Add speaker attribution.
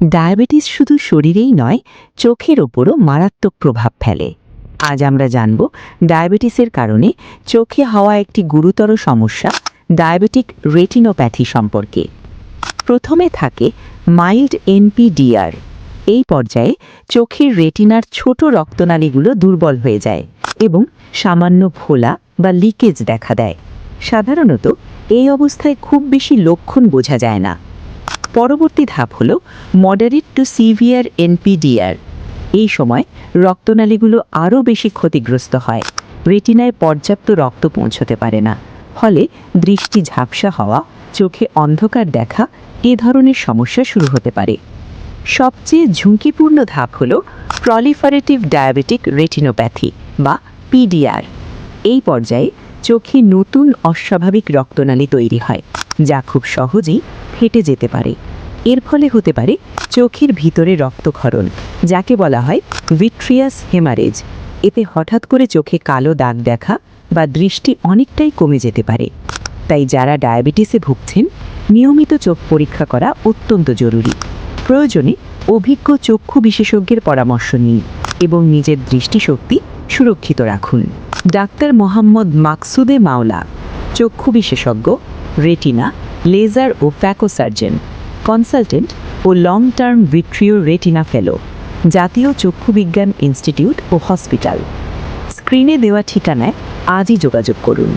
Speaker 1: Diabetes শুধু শরীরেই নয়, চোখের ওপরও মারাত্মক প্রভাব ফেলে। আজ আমরা জানব ডায়াবেটিসের কারণে চোখে হওয়া একটি গুরুতর সমস্যা, ডায়াবেটিক রেটিনোপ্যাথি সম্পর্কে। প্রথমে থাকে মাইল্ড এনপিডিআর। এই পর্যায়ে চোখের রেটিনার ছোট রক্তনালীগুলো দুর্বল হয়ে যায় এবং সামান্য ফোলা বা লিকেজ দেখা দেয়। সাধারণত এই অবস্থায় খুব বেশি লক্ষণ বোঝা যায় না। পরবর্তী ধাপ হল মডারেট টু সিভিয়ার এনপিডিআর। এই সময় রক্তনালীগুলো আরও বেশি ক্ষতিগ্রস্ত হয়, রেটিনায় পর্যাপ্ত রক্ত পৌঁছতে পারে না, ফলে দৃষ্টি ঝাপসা হওয়া, চোখে অন্ধকার দেখা এ ধরনের সমস্যা শুরু হতে পারে। সবচেয়ে ঝুঁকিপূর্ণ ধাপ হল প্রলিফারেটিভ ডায়াবেটিক রেটিনোপ্যাথি বা পিডিআর। এই পর্যায়ে চোখে নতুন অস্বাভাবিক রক্তনালী তৈরি হয়, যা খুব সহজেই ফেটে যেতে পারে। এর ফলে হতে পারে চোখের ভিতরে রক্তক্ষরণ, যাকে বলা হয় ভিট্রিয়াস হেমারেজ। এতে হঠাৎ করে চোখে কালো দাগ দেখা বা দৃষ্টি অনেকটাই কমে যেতে পারে। তাই যারা ডায়াবেটিসে ভুগছেন, নিয়মিত চোখ পরীক্ষা করা অত্যন্ত জরুরি। প্রয়োজনে অভিজ্ঞ চক্ষু বিশেষজ্ঞের পরামর্শ নিন এবং নিজের দৃষ্টিশক্তি সুরক্ষিত রাখুন। ডাক্তার মোহাম্মদ মাকসুদে মাওলা, চক্ষু বিশেষজ্ঞ, রেটিনা, লেজার ও ফ্যাকো সার্জন, কনসালটেন্ট ও লং টার্ম ভিট্রিও রেটিনা ফেলো, জাতীয় চক্ষু বিজ্ঞান ইনস্টিটিউট ও হসপিটাল। স্ক্রিনে দেওয়া ঠিকানায় আজই যোগাযোগ করুন।